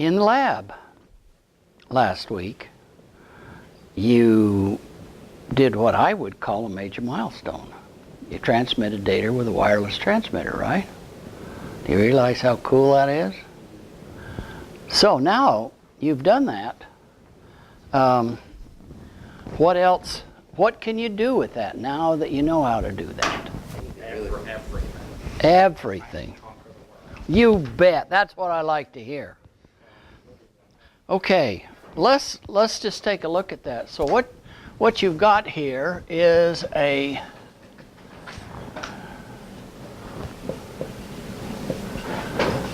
in lab last week, you did what I would call a major milestone. You transmitted data with a wireless transmitter, right? Do you realize how cool that is? So now you've done that. What else? What can you do with that now that you know how to do that? Everything. You bet. That's what I like to hear. Okay, let's just take a look at that. So what you've got here is a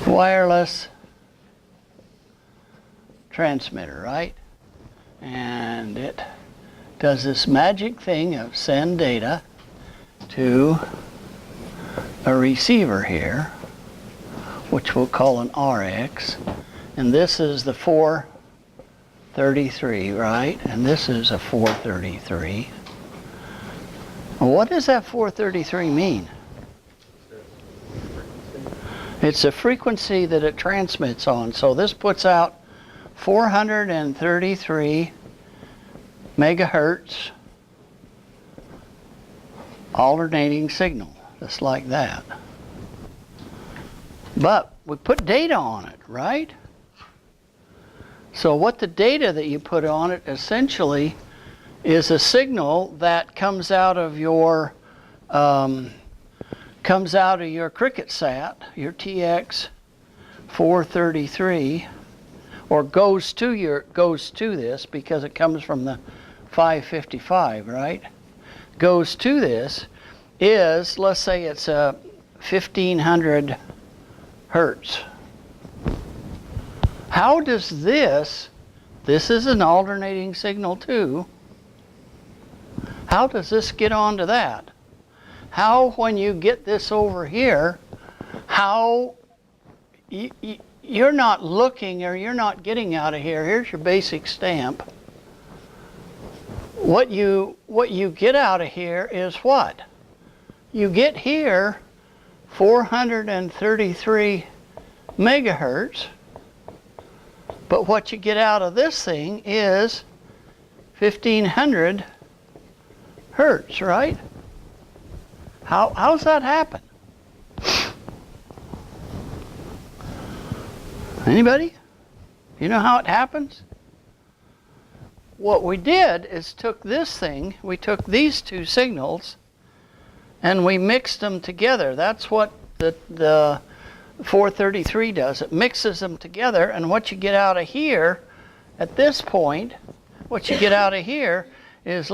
wireless transmitter, right? And it does this magic thing of send data to a receiver here, which we'll call an RX. And this is the 433, right? And this is a 433. What does that 433 mean? It's a frequency that it transmits on. So this puts out 433 megahertz alternating signal, just like that. But we put data on it, right? So what the data that you put on it essentially is a signal that comes out of your cricket sat, your TX 433, or goes to this because it comes from the 555, right? Goes to this is, let's say it's a 1500 hertz. How does this is an alternating signal too, how does this get onto that? How, when you get this over here, how you're not looking, or you're not getting out of here, here's your basic stamp. What you get out of here is what? You get here 433 megahertz, but what you get out of this thing is 1500 hertz, right? How's that happen? Anybody? You know how it happens? What we did is took this thing, we took these two signals, and we mixed them together. That's what the 433 does. It mixes them together, and what you get out of here, at this point, what you get out of here is,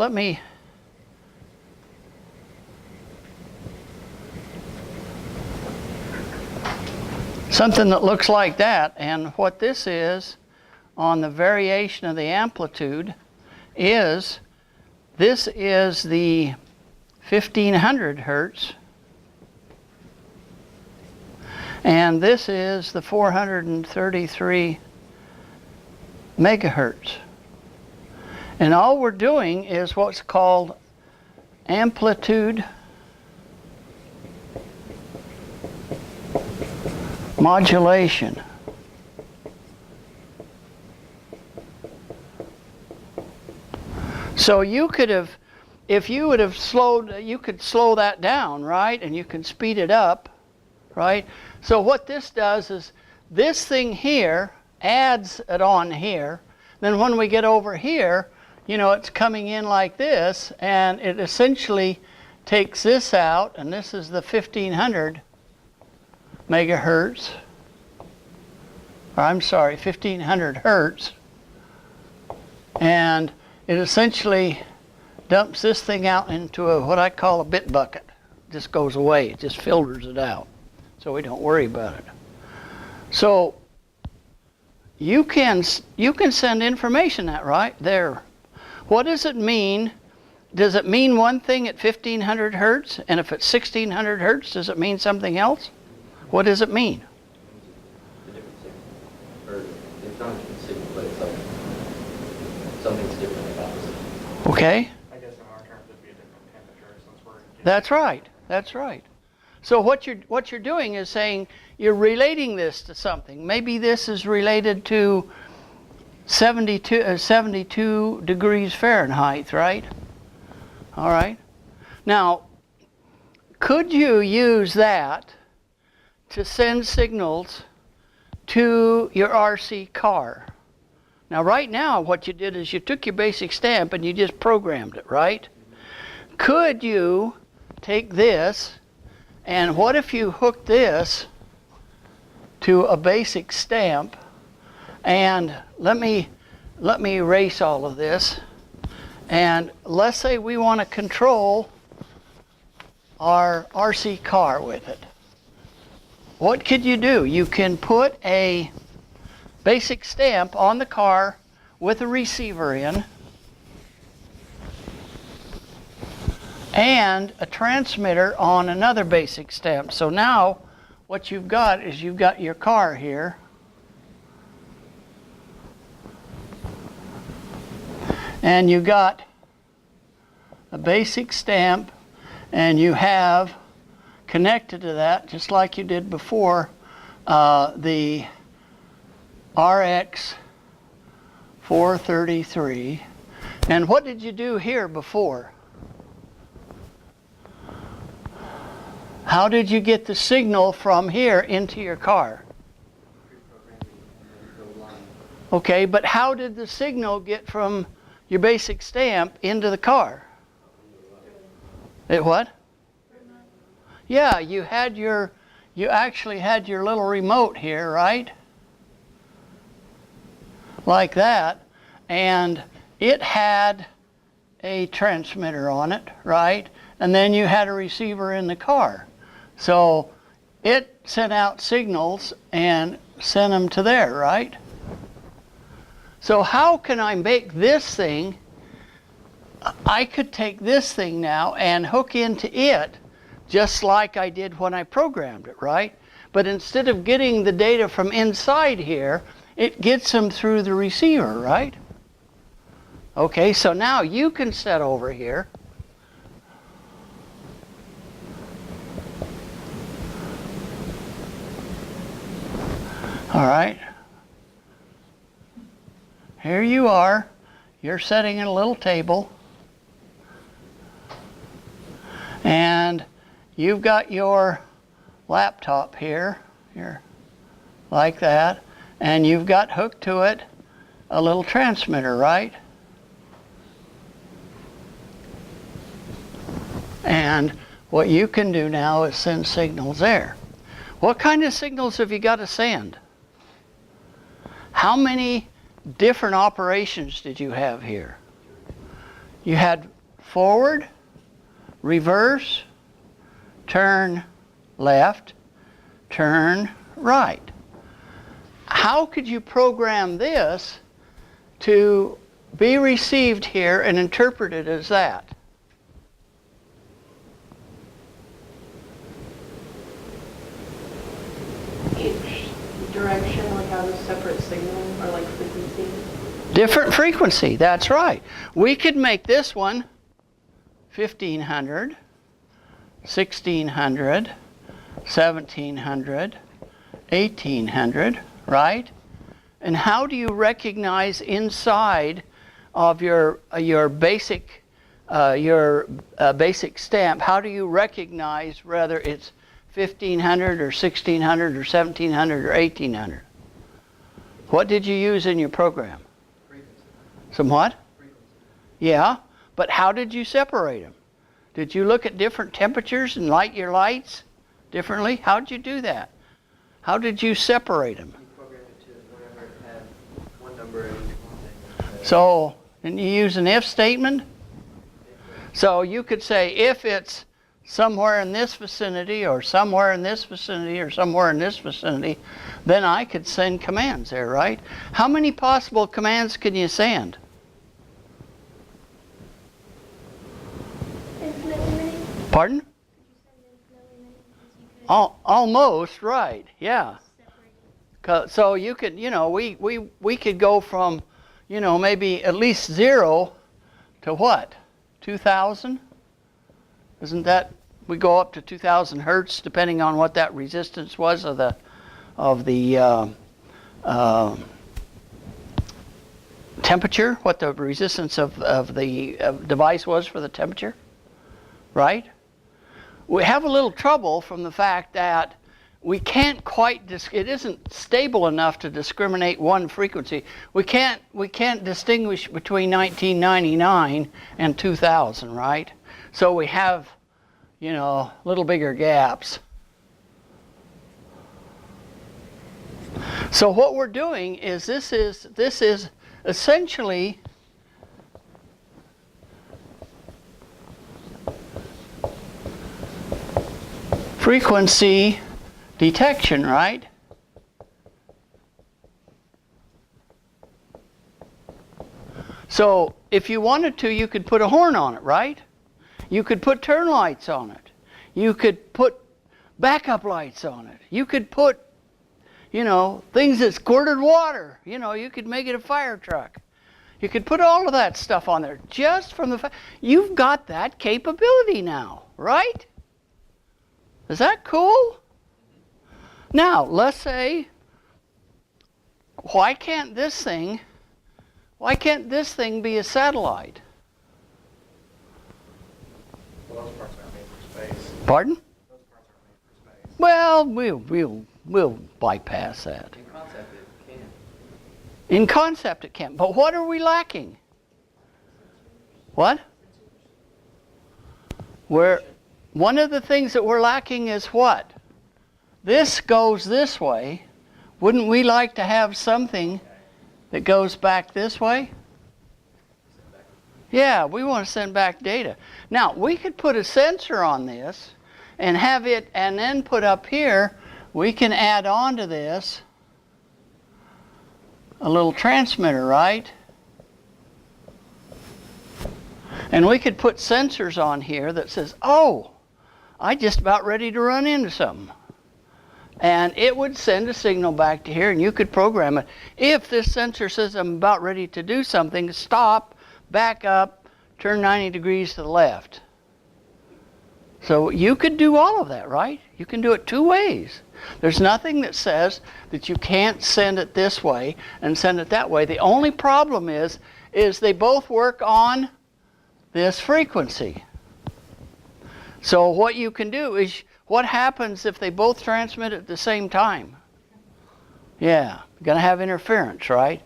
something that looks like that. And what this is, on the variation of the amplitude, is this is the 1500 hertz, and this is the 433 megahertz. And all we're doing is what's called amplitude modulation. So you could have, if you would have slowed, you could slow that down, right? And you can speed it up, right? So what this does is, this thing here adds it on here. Then when we get over here, you know, it's coming in like this, and it essentially takes this out, and this is the 1500 megahertz. Or I'm sorry, 1500 hertz. And it essentially dumps this thing out into what I call a bit bucket. It just goes away, it just filters it out, so we don't worry about it. So you can send information that right there. What does it mean? Does it mean one thing at 1500 hertz? And if it's 1600 hertz, does it mean something else? What does it mean? The different signal. Or it's not a different signal, but it's like something's different about the signal. Okay. I guess in our terms it'd be a different temperature since we're... That's right. That's right. So what you're doing is saying you're relating this to something. Maybe this is related to 72 degrees Fahrenheit, right? All right. Now, could you use that to send signals to your RC car? Now, right now, what you did is you took your basic stamp and you just programmed it, right? Could you take this, and what if you hooked this to a basic stamp? And let me erase all of this. And let's say we want to control our RC car with it. What could you do? You can put a basic stamp on the car with a receiver in and a transmitter on another basic stamp. So now what you've got is you've got your car here. And you got a basic stamp, and you have connected to that, just like you did before, the RX 433. And what did you do here before? How did you get the signal from here into your car? Okay, but how did the signal get from your basic stamp into the car? It what? Yeah, you actually had your little remote here, right? Like that. And it had a transmitter on it, right? And then you had a receiver in the car. So it sent out signals and sent them to there, right? So how can I make this thing? I could take this thing now and hook into it just like I did when I programmed it, right? But instead of getting the data from inside here, it gets them through the receiver, right? Okay, so now you can set over here. All right. Here you are. You're sitting at a little table. And you've got your laptop here, like that. And you've got hooked to it a little transmitter, right? And what you can do now is send signals there. What kind of signals have you got to send? How many different operations did you have here? You had forward, reverse, turn left, turn right. How could you program this to be received here and interpreted as that? Each direction like has a separate signal or like frequency? Different frequency, that's right. We could make this one 1500, 1600, 1700, 1800, right? And how do you recognize inside of your basic basic stamp? How do you recognize whether it's 1500 or 1600 or 1700 or 1800? What did you use in your program? Frequency. Some what? Frequency. Yeah, but how did you separate them? Did you look at different temperatures and light your lights differently? How did you do that? How did you separate them? You program it to whenever it had one number in each one. So, didn't you use an if statement? So you could say if it's somewhere in this vicinity or somewhere in this vicinity or somewhere in this vicinity, then I could send commands there, right? How many possible commands can you send? Infinitely many? Pardon? Could you send infinitely many? Because you could Almost, right, yeah. separate it. So you could, we could go from, maybe at least 0 to what? 2,000? Isn't that We go up to 2,000 hertz, depending on what that resistance was of the temperature, what the resistance of the device was for the temperature, right? We have a little trouble from the fact that we can't quite, it isn't stable enough to discriminate one frequency. We can't distinguish between 1999 and 2000, right? So we have, you know, little bigger gaps. So what we're doing is this is essentially frequency detection, right? So if you wanted to, you could put a horn on it, right? You could put turn lights on it. You could put backup lights on it. You could put, you know, things that squirted water. You know, you could make it a fire truck. You could put all of that stuff on there just from the fact you've got that capability now, right? Is that cool? Now, let's say, why can't this thing be a satellite? Well, those parts aren't made for space. Pardon? Those parts aren't made for space. Well, we'll bypass that. In concept, it can. In concept it can, but what are we lacking? What? One of the things that we're lacking is what? This goes this way. Wouldn't we like to have something that goes back this way? Yeah, we want to send back data. Now, we could put a sensor on this and have it, and then put up here, we can add on to this a little transmitter, right? And we could put sensors on here that says, oh, I'm just about ready to run into something. And it would send a signal back to here, and you could program it. If this sensor says I'm about ready to do something, stop, back up, turn 90 degrees to the left. So you could do all of that, right? You can do it two ways. There's nothing that says that you can't send it this way and send it that way. The only problem is they both work on this frequency. So what you can do is, what happens if they both transmit at the same time? Yeah, you're going to have interference, right?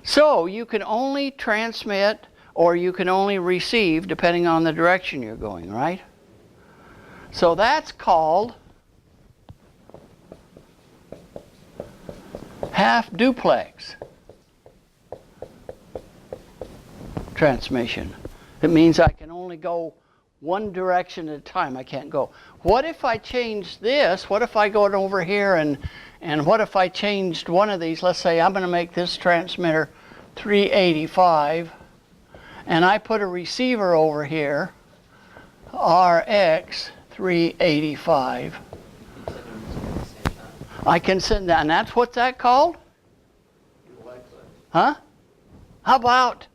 So you can only transmit or you can only receive depending on the direction you're going, right? So that's called half duplex transmission. It means I can only go one direction at a time. I can't go. What if I change this? What if I go over here and what if I changed one of these? Let's say I'm going to make this transmitter 385 and I put a receiver over here, RX 385. I can send that, and that's what's that called? Huh? How about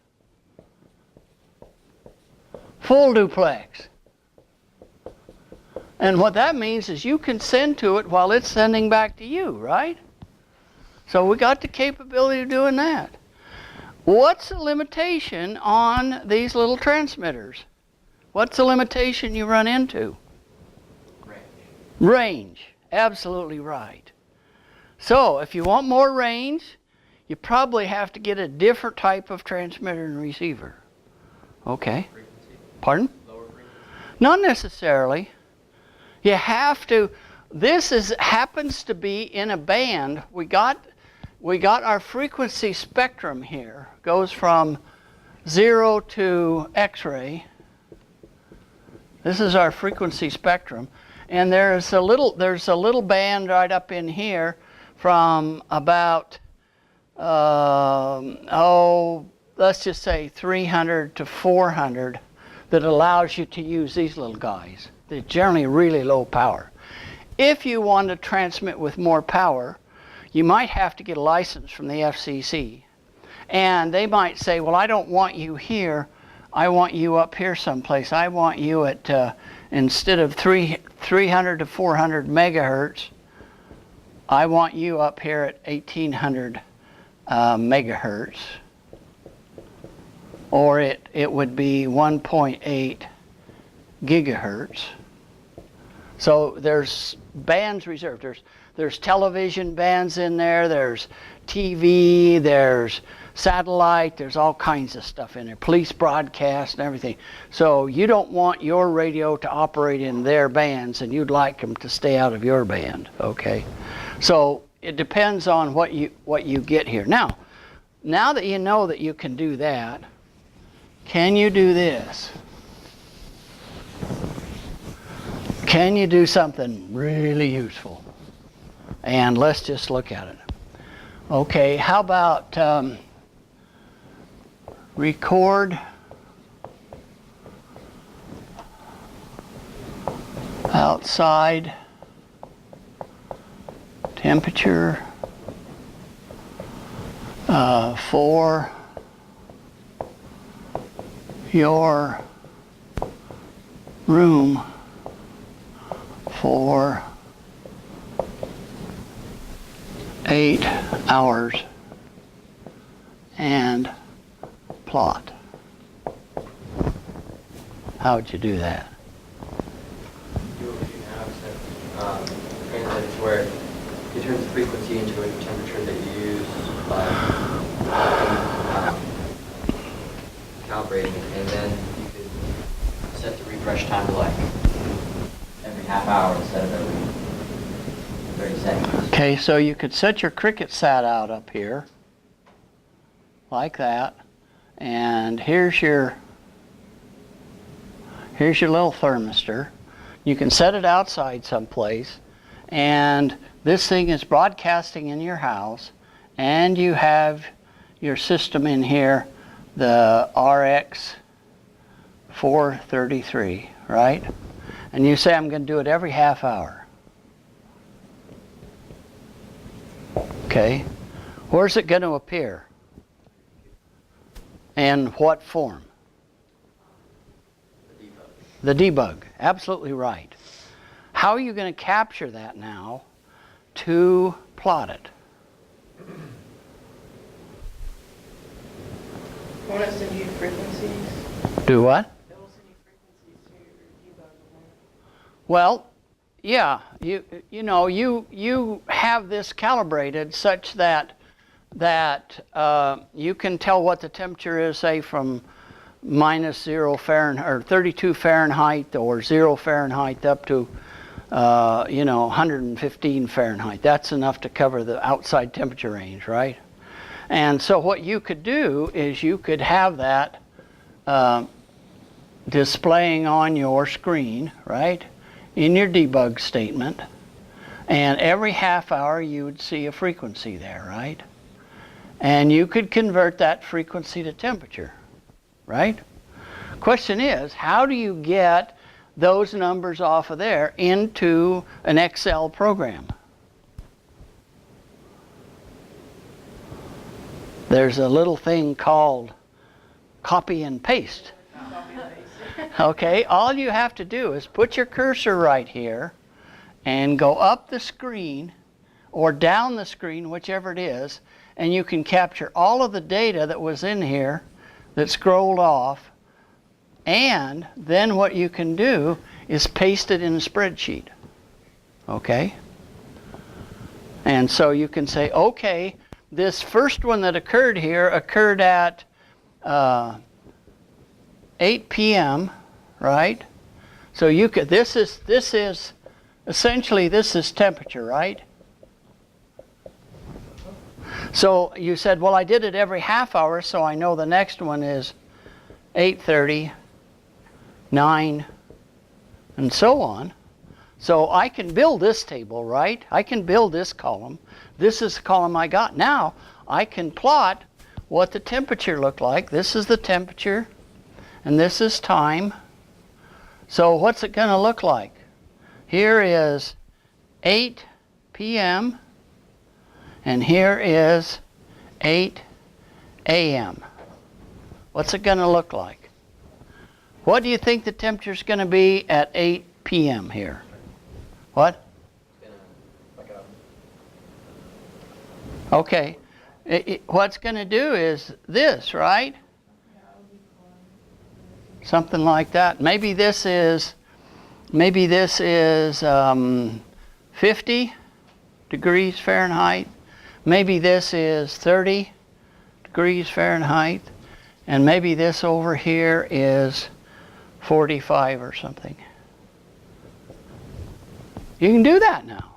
full duplex? And what that means is you can send to it while it's sending back to you, right? So we got the capability of doing that. What's the limitation on these little transmitters? What's the limitation you run into? Range. Absolutely right. So if you want more range, you probably have to get a different type of transmitter and receiver. Okay. Pardon? Lower frequency. Not necessarily. You have to. This happens to be in a band. We got our frequency spectrum here. Goes from 0 to X-ray. This is our frequency spectrum, and there's a little band right up in here from about let's just say 300 to 400 that allows you to use these little guys. They're generally really low power. If you want to transmit with more power, you might have to get a license from the FCC. And they might say, well, I don't want you here. I want you up here someplace. I want you at instead of 300 to 400 megahertz, I want you up here at 1800 megahertz. Or it would be 1.8 gigahertz. So there's bands reserved. There's television bands in there, there's TV, there's satellite, there's all kinds of stuff in there, police broadcast and everything. So you don't want your radio to operate in their bands, and you'd like them to stay out of your band, okay? So it depends on what you get here. Now that you know that you can do that, can you do this? Can you do something really useful? And let's just look at it. Okay, how about record outside temperature for your room for 8 hours and plot. How would you do that? Do what you have set, translated to where you turn the frequency into a temperature that you use by calibrating, and then you could set the refresh time to like every half hour instead of every 30 seconds. Okay, so you could set your cricket sat out up here, like that, and here's your little thermistor. You can set it outside someplace, and this thing is broadcasting in your house, and you have your system in here, the RX 433, right? And you say, I'm going to do it every half hour. Okay, where's it going to appear? And what form? The debug, absolutely right. How are you going to capture that now to plot it? Won't it send you frequencies? Do what? It will send you frequencies to your debug. Well, yeah, you have this calibrated such that you can tell what the temperature is, say from -0 Fahrenheit or 32 Fahrenheit or 0 Fahrenheit up to 115 Fahrenheit. That's enough to cover the outside temperature range, right? And so what you could do is you could have that displaying on your screen, right, in your debug statement, and every half hour you would see a frequency there, right? And you could convert that frequency to temperature, right? Question is, how do you get those numbers off of there into an Excel program? There's a little thing called copy and paste. Okay, all you have to do is put your cursor right here and go up the screen or down the screen, whichever it is, and you can capture all of the data that was in here that scrolled off, and then what you can do is paste it in a spreadsheet. Okay? And so you can say, okay, this first one that occurred here occurred at 8 p.m., right? So you could, this is essentially, this is temperature, right? So you said, well, I did it every half hour, so I know the next one is 8:30, 9, and so on. So I can build this table, right? I can build this column. This is the column I got. Now I can plot what the temperature looked like. This is the temperature, and this is time. So what's it going to look like? Here is 8 p.m. and here is 8 a.m. What's it going to look like? What do you think the temperature's going to be at 8 p.m. here? What? Like a, Okay. What's going to do is this, right? Something like that. Maybe this is 50 degrees Fahrenheit. Maybe this is 30 degrees Fahrenheit. And maybe this over here is 45 or something. You can do that now.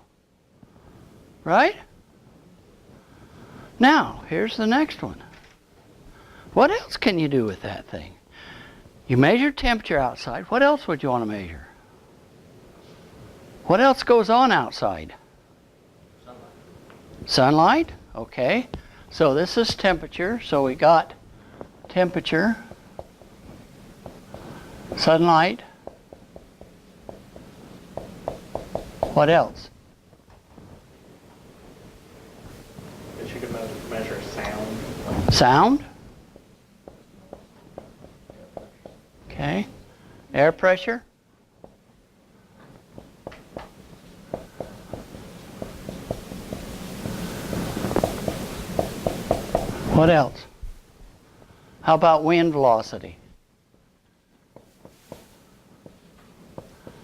Right? Now, here's the next one. What else can you do with that thing? You measure temperature outside. What else would you want to measure? What else goes on outside? Sunlight. Okay. So this is temperature. So we got temperature, sunlight. What else? but you can measure sound. Sound. Okay. Air pressure. What else? How about wind velocity?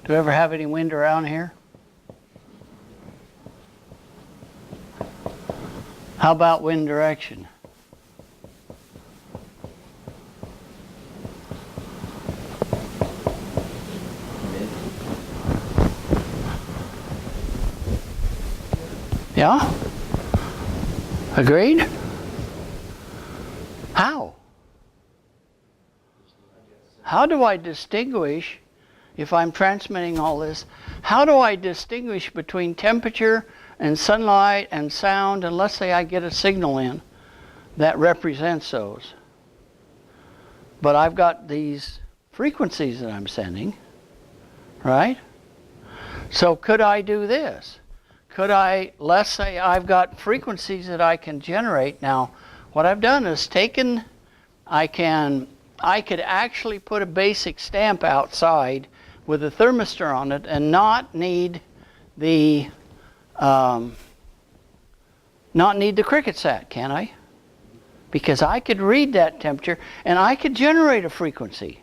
Do we ever have any wind around here? How about wind direction? Yeah? Agreed? How? How do I distinguish, if I'm transmitting all this, how do I distinguish between temperature and sunlight and sound, and let's say I get a signal in that represents those. But I've got these frequencies that I'm sending, right? So could I do this? Could I, let's say I've got frequencies that I can generate. Now, what I've done is taken, I could actually put a basic stamp outside with a thermistor on it and not need the cricket sat, can I? Because I could read that temperature and I could generate a frequency.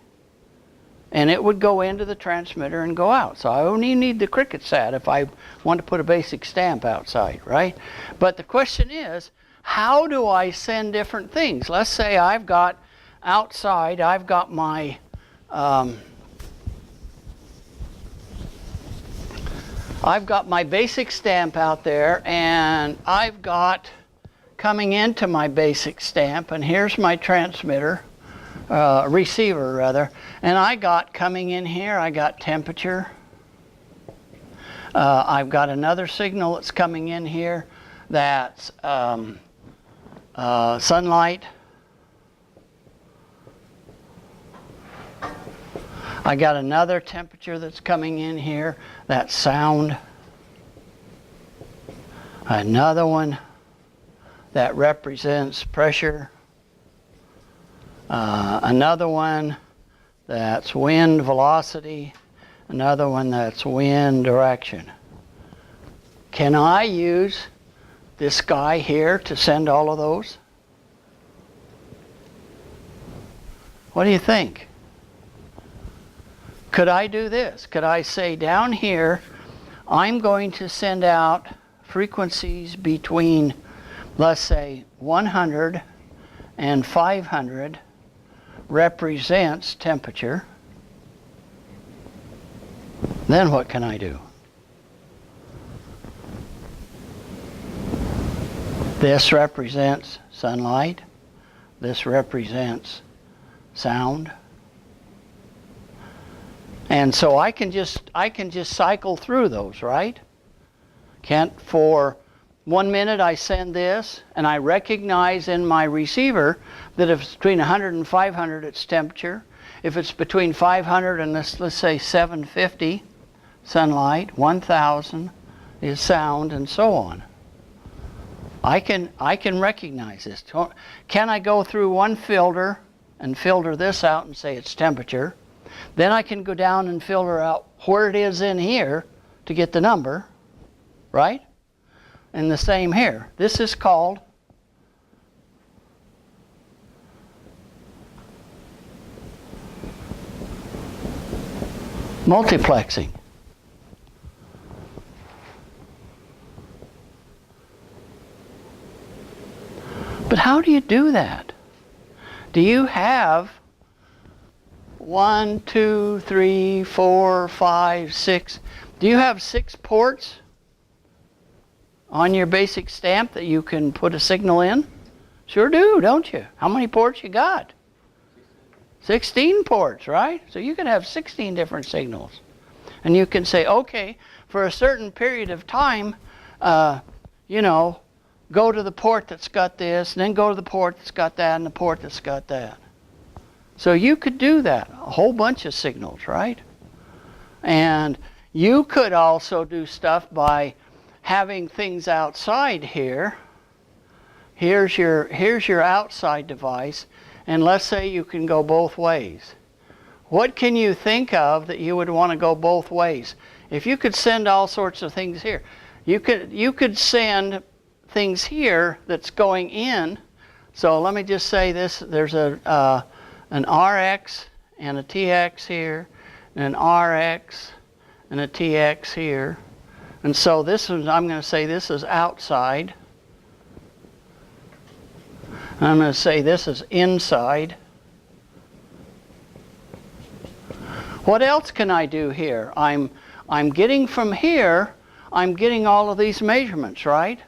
And it would go into the transmitter and go out. So I only need the cricket sat if I want to put a basic stamp outside, right? But the question is, how do I send different things? Let's say I've got outside, I've got my basic stamp out there, and I've got coming into my basic stamp, and here's my transmitter, receiver rather, and I got coming in here, I got temperature. I've got another signal that's coming in here that's sunlight. I got another temperature that's coming in here, that's sound. Another one that represents pressure. Another one that's wind velocity. Another one that's wind direction. Can I use this guy here to send all of those? What do you think? Could I do this? Could I say down here, I'm going to send out frequencies between, let's say, 100 and 500 represents temperature. Then what can I do? This represents sunlight. This represents sound. And so I can just cycle through those, right? For 1 minute I send this, and I recognize in my receiver that if it's between 100 and 500 it's temperature. If it's between 500 and let's say 750, sunlight, 1000 is sound, and so on. I can recognize this. Can I go through one filter and filter this out and say it's temperature? Then I can go down and filter out where it is in here to get the number, right? And the same here. This is called multiplexing. But how do you do that? Do you have 1, 2, 3, 4, 5, 6? Do you have 6 ports on your basic stamp that you can put a signal in? Sure do, don't you? How many ports you got? 16 ports, right? So you can have 16 different signals. And you can say, okay, for a certain period of time, you know, go to the port that's got this, and then go to the port that's got that, and the port that's got that. So you could do that, a whole bunch of signals, right? And you could also do stuff by having things outside here. Here's your outside device, and let's say you can go both ways. What can you think of that you would want to go both ways? If you could send all sorts of things here, you could send things here that's going in. So let me just say this, there's an RX and a TX here, and an RX and a TX here. And so this is, I'm going to say this is outside. And I'm going to say this is inside. What else can I do here? I'm getting from here, I'm getting all of these measurements, right?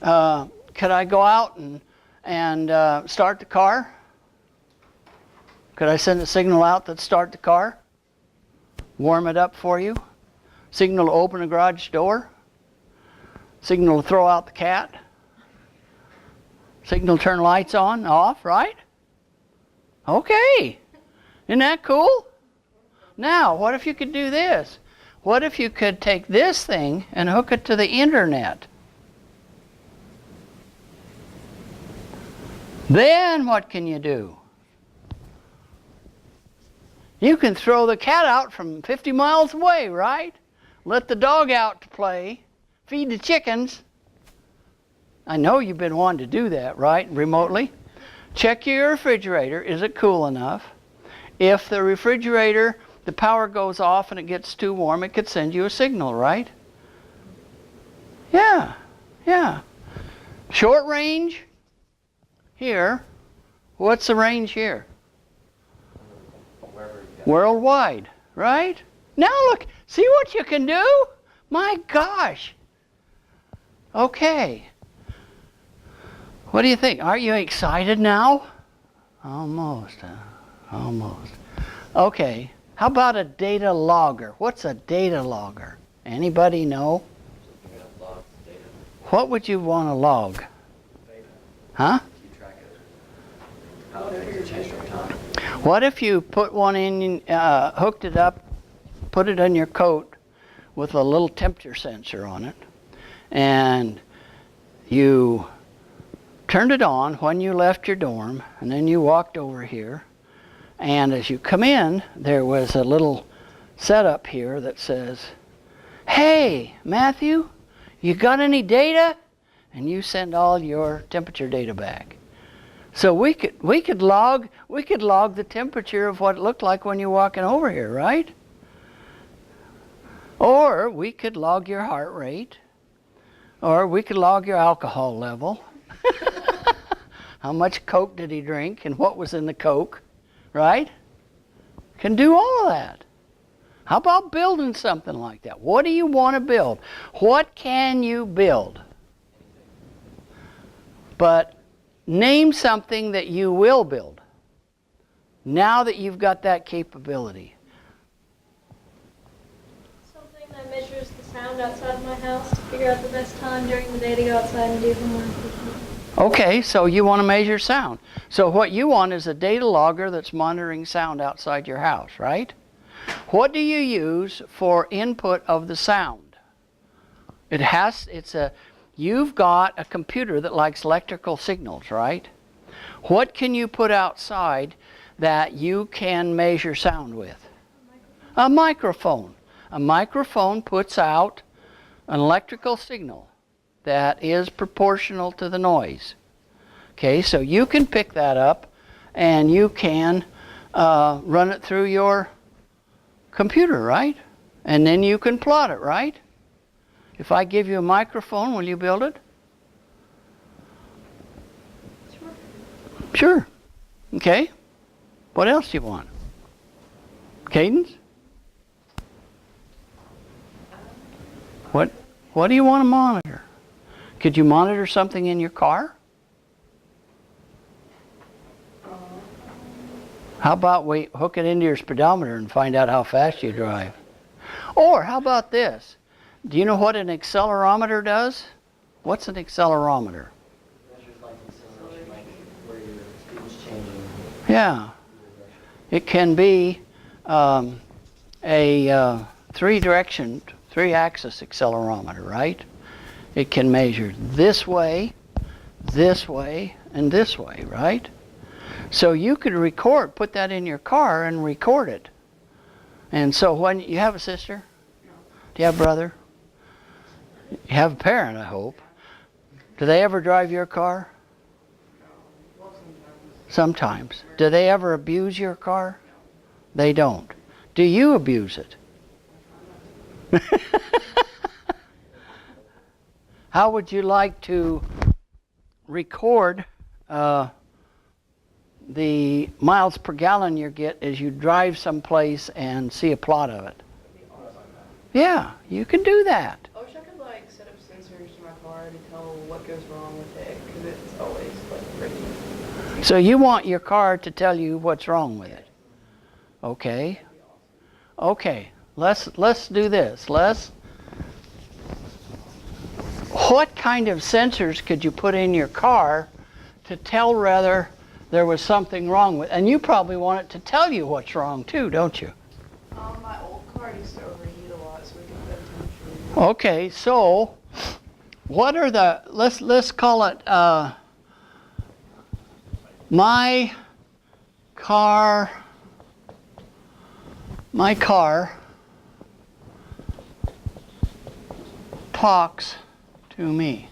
Could I go out and start the car? Could I send a signal out that start the car? Warm it up for you? Signal to open the garage door? Signal to throw out the cat? Signal to turn lights on, off, right? Okay. Isn't that cool? Now, what if you could do this? What if you could take this thing and hook it to the internet? Then what can you do? You can throw the cat out from 50 miles away, right? Let the dog out to play. Feed the chickens. I know you've been wanting to do that, right? Remotely. Check your refrigerator. Is it cool enough? If the refrigerator, the power goes off and it gets too warm, it could send you a signal, right? Yeah, yeah. Short range. Here, what's the range here? Worldwide, right? Now look, see what you can do? My gosh. Okay. What do you think? Aren't you excited now? Almost, almost. Okay, how about a data logger? What's a data logger? Anybody know? What would you want to log? Huh? What if you put one in, hooked it up, put it on your coat with a little temperature sensor on it, and you turned it on when you left your dorm, and then you walked over here, and as you come in, there was a little setup here that says, "Hey, Matthew, you got any data?" And you send all your temperature data back. So we could log the temperature of what it looked like when you're walking over here, right? Or we could log your heart rate, or we could log your alcohol level. How much Coke did he drink and what was in the Coke, right? Can do all of that. How about building something like that? What do you want to build? What can you build? But name something that you will build now that you've got that capability. Something that measures the sound outside of my house to figure out the best time during the day to go outside and do homework. Okay, so you want to measure sound. So what you want is a data logger that's monitoring sound outside your house, right? What do you use for input of the sound? You've got a computer that likes electrical signals, right? What can you put outside that you can measure sound with? A microphone. A microphone puts out an electrical signal that is proportional to the noise. Okay, so you can pick that up and you can run it through your computer, right? And then you can plot it, right? If I give you a microphone, will you build it? Sure. Okay. What else do you want? Cadence? What do you want to monitor? Could you monitor something in your car? How about we hook it into your speedometer and find out how fast you drive? Or how about this? Do you know what an accelerometer does? What's an accelerometer? Measures like acceleration, like where your speed's changing. Yeah. It can be a three-axis accelerometer, right? It can measure this way, and this way, right? So you could put that in your car and record it. And so when you have a sister? Do you have a brother? You have a parent, I hope. Do they ever drive your car? Sometimes. Do they ever abuse your car? They don't. Do you abuse it? How would you like to record the miles per gallon you get as you drive someplace and see a plot of it? Yeah, you can do that. I wish I could like set up sensors in my car to tell what goes wrong with it, because it's always like breaking. So you want your car to tell you what's wrong with it. Okay. Okay. Let's do this. What kind of sensors could you put in your car to tell whether there was something wrong with it? And you probably want it to tell you what's wrong too, don't you? My old car used to overheat a lot, so we could put a temperature. Okay, so what are the, let's call it my car talks to me.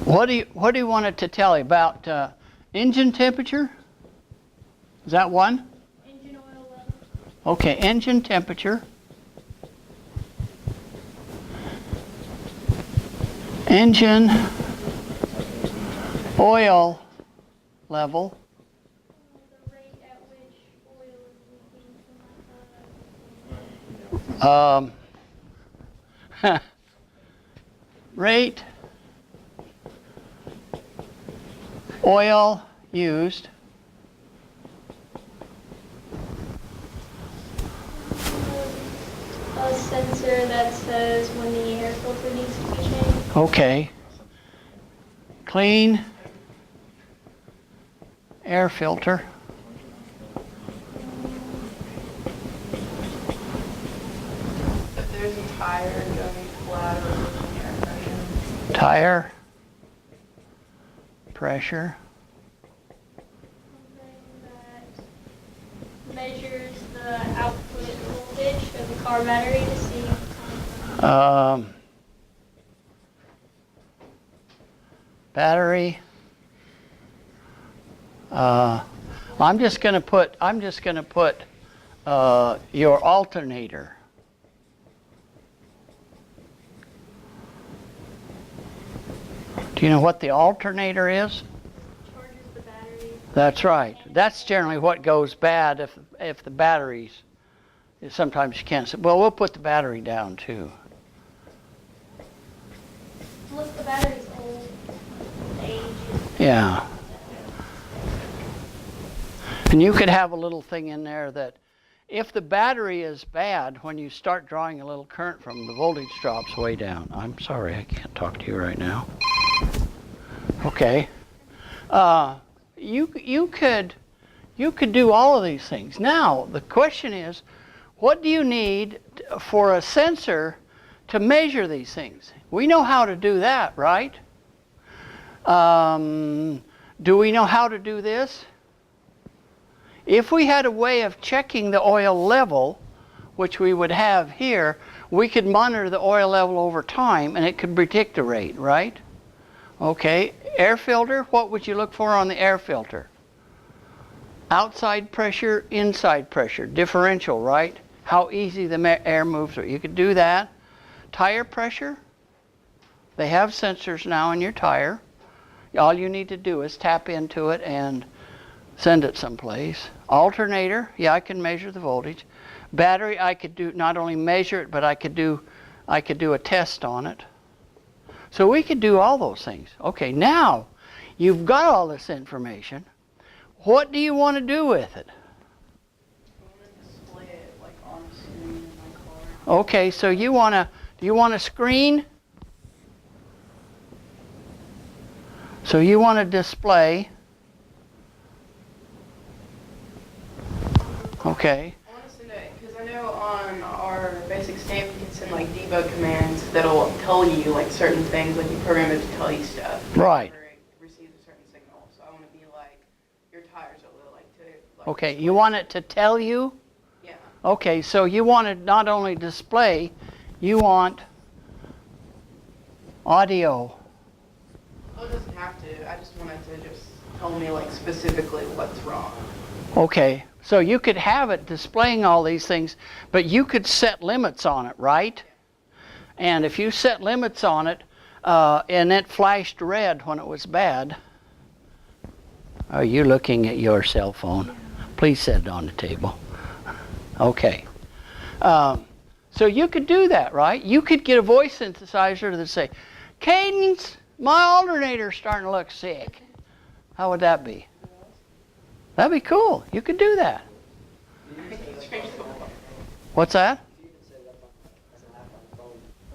What do you want it to tell you about engine temperature? Is that one? Engine oil level. Okay, engine temperature. Engine oil level. The rate at which oil is leaking from my car. Rate oil used A sensor that says when the air filter needs to be changed. Okay. Clean air filter. If there's a tire going flat or losing air pressure. Tire pressure. Something that measures the output voltage of the car battery to see if it's on. Battery. I'm just going to put your alternator. Do you know what the alternator is? Charges the battery. That's right. That's generally what goes bad if the batteries. Sometimes you can't. Well, we'll put the battery down too. Unless the battery's old, age. Yeah. And you could have a little thing in there that if the battery is bad, when you start drawing a little current from, the voltage drops way down. I'm sorry, I can't talk to you right now. Okay. You could do all of these things. Now, the question is, what do you need for a sensor to measure these things? We know how to do that, right? Do we know how to do this? If we had a way of checking the oil level, which we would have here, we could monitor the oil level over time and it could predict the rate, right? Okay, air filter, what would you look for on the air filter? Outside pressure, inside pressure, differential, right? How easy the air moves through. You could do that. Tire pressure, they have sensors now in your tire. All you need to do is tap into it and send it someplace. Alternator, yeah, I can measure the voltage. Battery, I could do not only measure it, but I could do a test on it. So we could do all those things. Okay, now you've got all this information. What do you want to do with it? I want to display it like on the screen in my car. Okay, so you want a screen? So you want to display. Okay. I want to send it because I know on our basic stamp you can send like debug commands that'll tell you like certain things, like you program it to tell you stuff. Right. Whenever it receives a certain signal. So I want to be like your tires are like to. Like, Okay, you want it to tell you? Yeah. Okay, so you want to not only display, you want audio. Well, it doesn't have to. I just want it to just tell me like specifically what's wrong. Okay, so you could have it displaying all these things, but you could set limits on it, right? And if you set limits on it, and it flashed red when it was bad. Are you looking at your cell phone? Please set it on the table. Okay. So you could do that, right? You could get a voice synthesizer that say, Cadence, my alternator's starting to look sick. How would that be? That'd be cool. You could do that. What's that?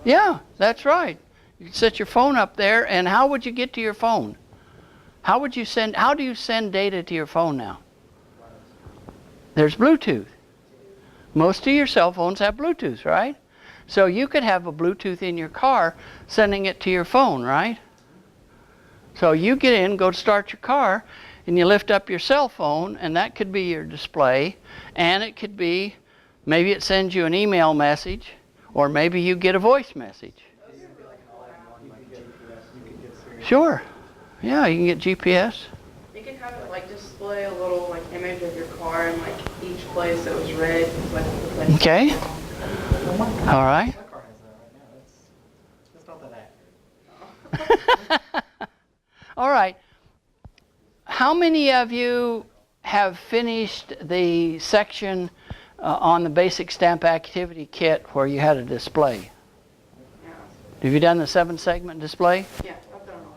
Yeah, that's right. You set your phone up there, and how would you get to your phone? How do you send data to your phone now? There's Bluetooth. Most of your cell phones have Bluetooth, right? So you could have a Bluetooth in your car sending it to your phone, right? So you get in, go to start your car, and you lift up your cell phone, and that could be your display, and it could be, maybe it sends you an email message, or maybe you get a voice message. Sure. Yeah, you can get GPS. You can have it like display a little like image of your car and like each place that was red. Like Okay. All right. My car has that right now. It's not that accurate. All right. How many of you have finished the section on the basic stamp activity kit where you had a display? Yeah. Have you done the 7-segment display? Yeah, I've done all.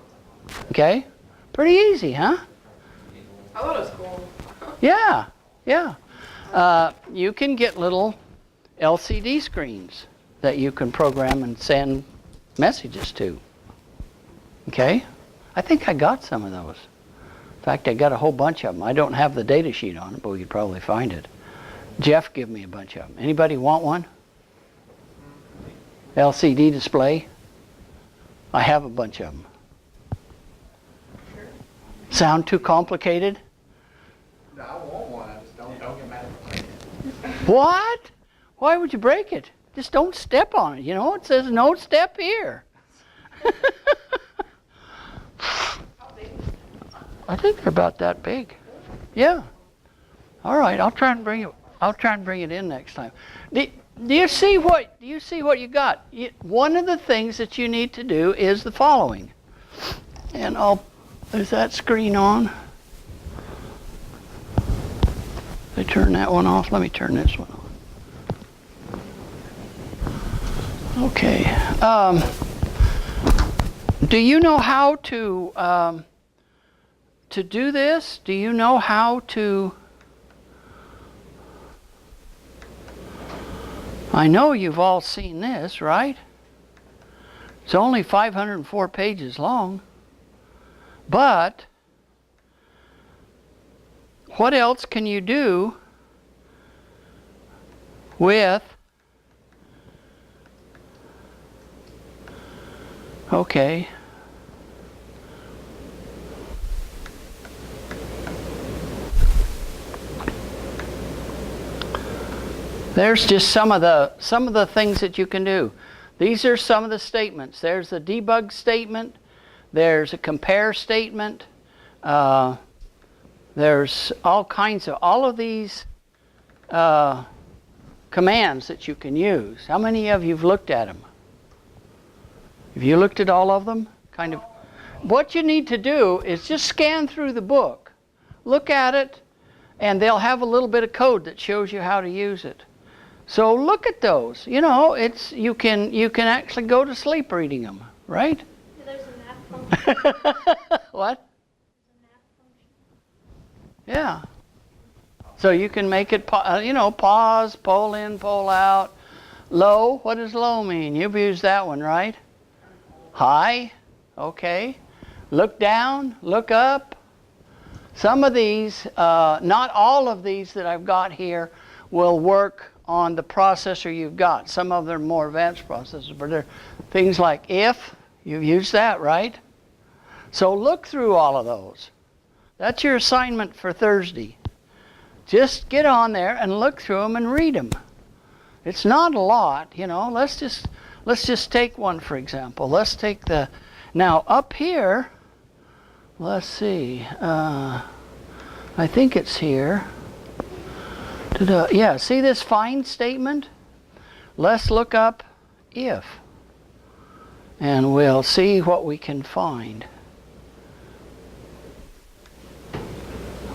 Okay. Pretty easy, huh? I thought it was cool. Yeah, yeah. You can get little LCD screens that you can program and send messages to. Okay? I think I got some of those. In fact, I got a whole bunch of them. I don't have the data sheet on it, but we could probably find it. Jeff gave me a bunch of them. Anybody want one? LCD display? I have a bunch of them. Sound too complicated? No, I want one. I just don't get mad at it. What? Why would you break it? Just don't step on it. You know, it says no step here. I think they're about that big. Yeah. All right, I'll try and bring it in next time. Do you see what you got? One of the things that you need to do is the following. And is that screen on? I turn that one off. Let me turn this one on. Okay. Do you know how to do this? Do you know how to? I know you've all seen this, right? It's only 504 pages long. But what else can you do with, okay, There's just some of the things that you can do. These are some of the statements. There's the debug statement. There's a compare statement. There's all of these commands that you can use. How many of you have looked at them? Have you looked at all of them? Kind of. What you need to do is just scan through the book, look at it, and they'll have a little bit of code that shows you how to use it. So look at those. You know, you can actually go to sleep reading them, right? There's a nap function. What? There's a nap function. Yeah. So you can make it, pause, pull in, pull out. Low, what does low mean? You've used that one, right? High, okay. Look down, look up. Some of these, not all of these that I've got here will work on the processor you've got. Some of them are more advanced processors, but they're things like if. You've used that, right? So look through all of those. That's your assignment for Thursday. Just get on there and look through them and read them. It's not a lot, you know. Let's just take one, for example. Let's take now up here, let's see. I think it's here. Yeah, see this find statement? Let's look up if. And we'll see what we can find.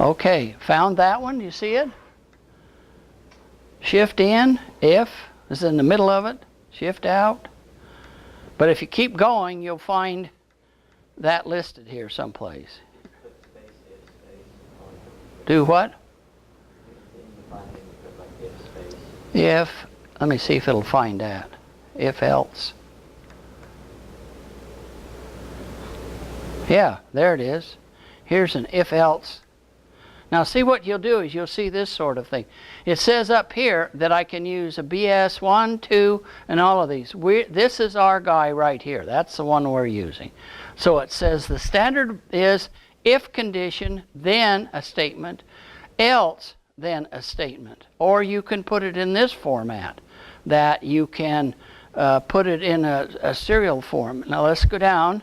Okay, found that one. You see it? Shift in, if is in the middle of it. Shift out. But if you keep going, you'll find that listed here someplace. Do what? If, let me see if it'll find that. If else. Yeah, there it is. Here's an if else. Now see what you'll do is you'll see this sort of thing. It says up here that I can use a BS 1, 2, and all of these. This is our guy right here. That's the one we're using. So it says the standard is if condition, then a statement, else, then a statement. Or you can put it in this format, that you can put it in a serial form. Now let's go down.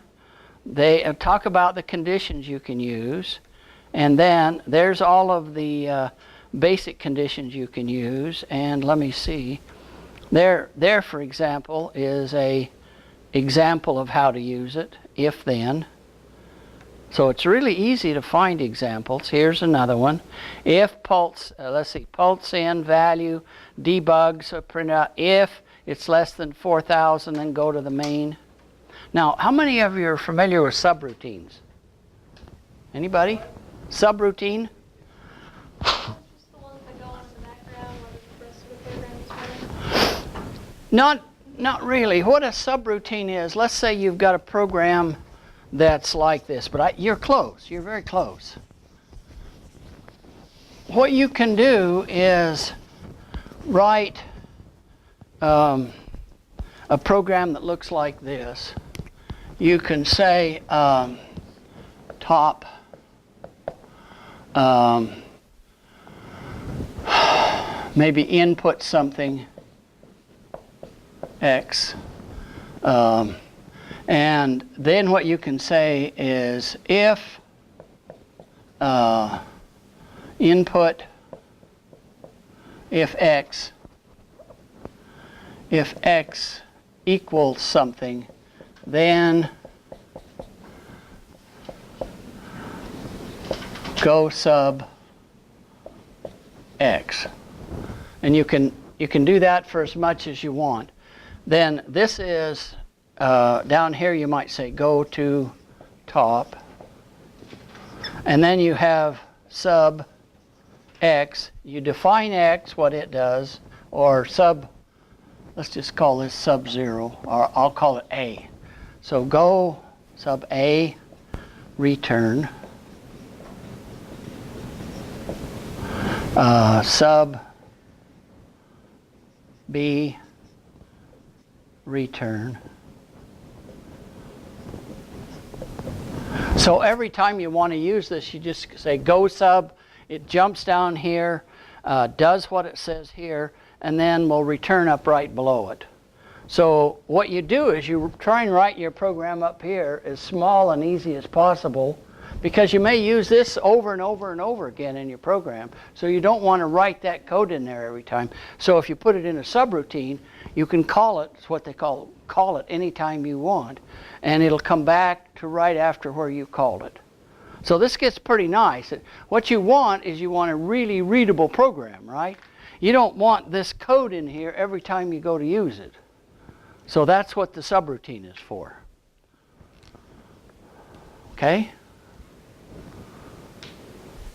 They talk about the conditions you can use. And then there's all of the basic conditions you can use. And let me see. There, for example, is a example of how to use it, if then. So it's really easy to find examples. Here's another one. If pulse, let's see, pulse in value, debug, so print out if it's less than 4,000, then go to the main. Now, how many of you are familiar with subroutines? Anybody? Subroutine? Just the ones that go on in the background while the rest of the program is running? Not really. What a subroutine is, let's say you've got a program that's like this, but you're close. You're very close. What you can do is write a program that looks like this. You can say top maybe input something X. And then what you can say is if input if X equals something, then go sub X. And you can do that for as much as you want. Then this is down here you might say go to top, and then you have sub X. You define X, what it does, or sub, let's just call this sub 0, or I'll call it A. So go sub A, return, sub B, return. So every time you want to use this, you just say go sub, it jumps down here, does what it says here, and then will return up right below it. So what you do is you try and write your program up here as small and easy as possible, because you may use this over and over and over again in your program. So you don't want to write that code in there every time. So if you put it in a subroutine, you can call it, it's what they call it anytime you want, and it'll come back to right after where you called it. So this gets pretty nice. What you want is you want a really readable program, right? You don't want this code in here every time you go to use it. So that's what the subroutine is for. Okay?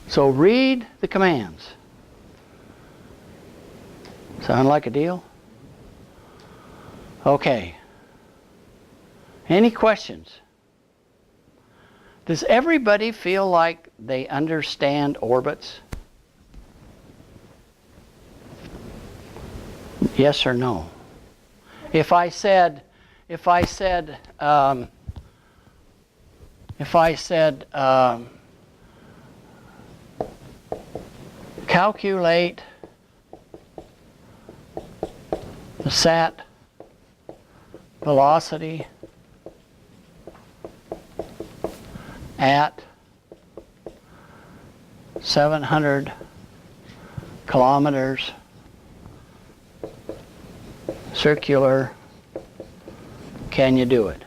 So read the commands. Sound like a deal? Okay. Any questions? Does everybody feel like they understand orbits? Yes or no? If I said, calculate the sat velocity at 700 kilometers circular, can you do it?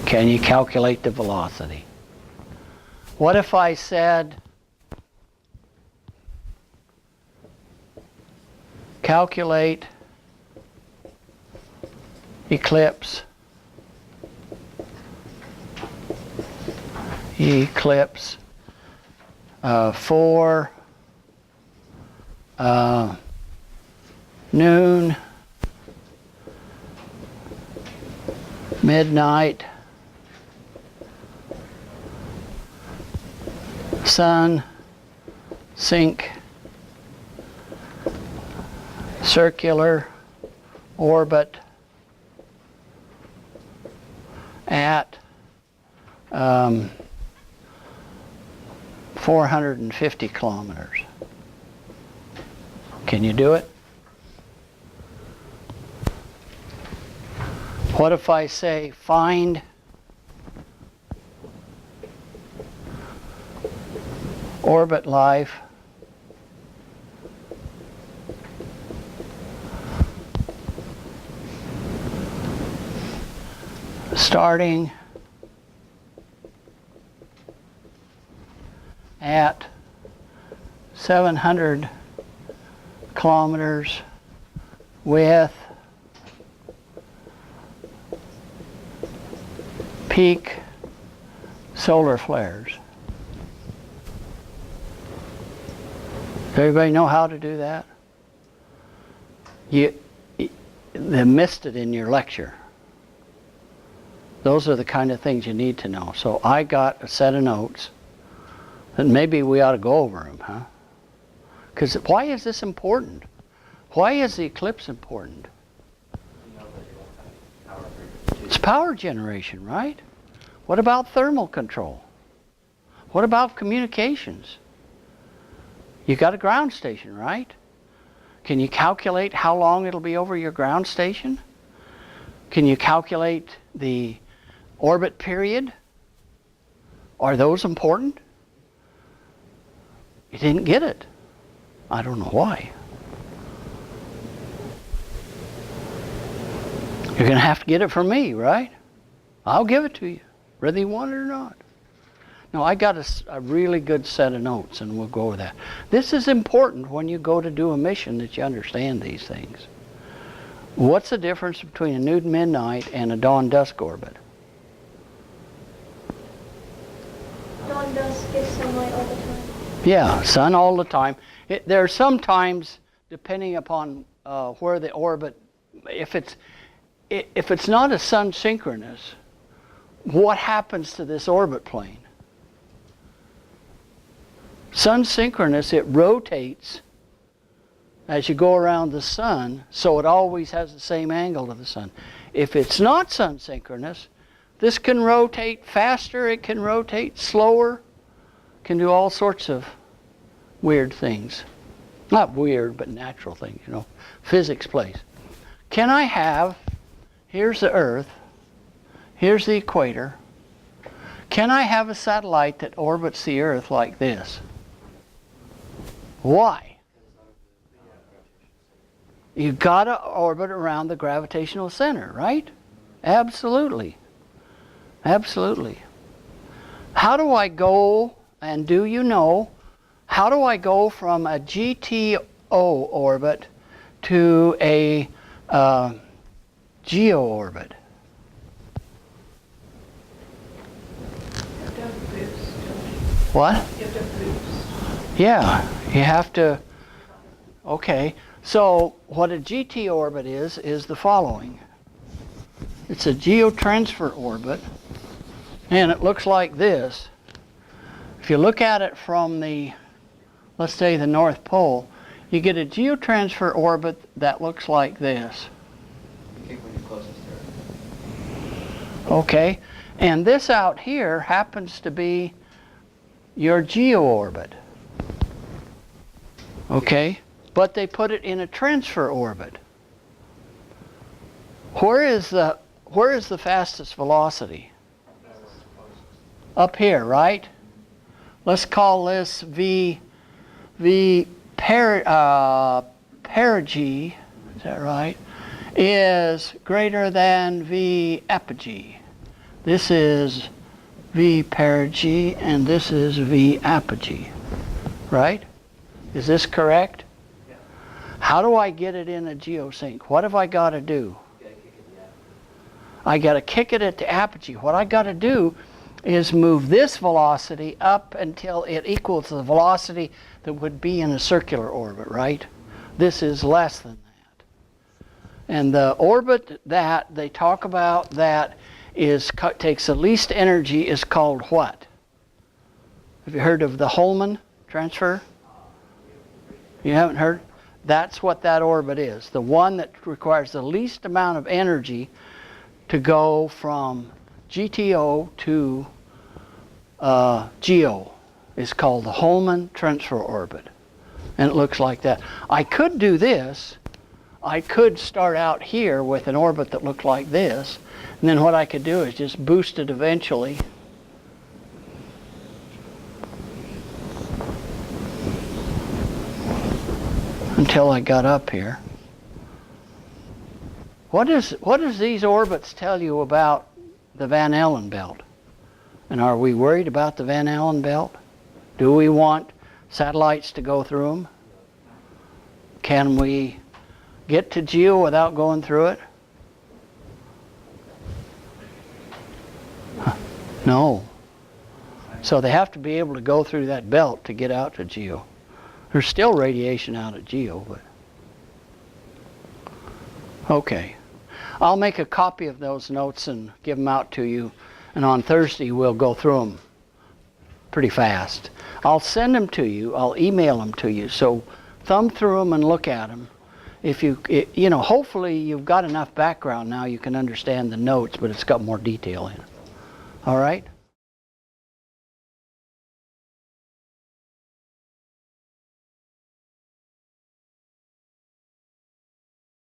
Can you calculate the velocity? What if I said calculate eclipse for noon, midnight, sun, sink, circular orbit at 450 kilometers. Can you do it? What if I say find orbit life starting at 700 kilometers with peak solar flares. Does everybody know how to do that? They missed it in your lecture. Those are the kind of things you need to know. So I got a set of notes that maybe we ought to go over them, huh? Because why is this important? Why is the eclipse important? It's power generation, right? What about thermal control? What about communications? You got a ground station, right? Can you calculate how long it'll be over your ground station? Can you calculate the orbit period? Are those important? You didn't get it. I don't know why. You're going to have to get it from me, right? I'll give it to you, whether you want it or not. No, I got a really good set of notes, and we'll go over that. This is important when you go to do a mission, that you understand these things. What's the difference between a Nude midnight and a dawn-dusk orbit? Dawn-dusk is sunlight all the time. Yeah, sun all the time. There are some times, depending upon where the orbit, if it's not a sun synchronous, what happens to this orbit plane? Sun synchronous, it rotates as you go around the sun, so it always has the same angle to the sun. If it's not sun synchronous, this can rotate faster, it can rotate slower. can do all sorts of weird things. Not weird, but natural things, you know. Physics plays. Can I have, here's the Earth, here's the equator. Can I have a satellite that orbits the Earth like this? Why? You've got to orbit around the gravitational center, right? Absolutely. Absolutely. How do I go, and do you know, how do I go from a GTO orbit to a geo orbit? You have to have a boost, don't you? What? You have to have boost. Yeah, you have to. Okay, so what a GT orbit is the following. It's a geotransfer orbit, and it looks like this. If you look at it from the, let's say, the North Pole, you get a geotransfer orbit that looks like this. Kick when you're closest to Earth. Okay, and this out here happens to be your geo orbit. Okay, but they put it in a transfer orbit. Where is the fastest velocity? Up here, right? Let's call this V perigee, is that right? Is greater than V apogee. This is V perigee and this is V apogee, right? Is this correct? Yeah. How do I get it in a geosync? What have I got to do? You gotta kick it, yeah. I got to kick it at the apogee. What I got to do is move this velocity up until it equals the velocity that would be in a circular orbit, right? This is less than that. And the orbit that they talk about that takes the least energy is called what? Have you heard of the Hohmann transfer? You haven't heard? That's what that orbit is. The one that requires the least amount of energy to go from GTO to GEO is called the Hohmann transfer orbit. And it looks like that. I could do this. I could start out here with an orbit that looked like this. And then what I could do is just boost it eventually. Until I got up here. What does these orbits tell you about the Van Allen belt? And are we worried about the Van Allen belt? Do we want satellites to go through them? Can we get to GEO without going through it? No. So they have to be able to go through that belt to get out to GEO. There's still radiation out at GEO, but okay. I'll make a copy of those notes and give them out to you, and on Thursday we'll go through them pretty fast. I'll send them to you. I'll email them to you. So thumb through them and look at them. If you know, hopefully you've got enough background now you can understand the notes, but it's got more detail in it. All right?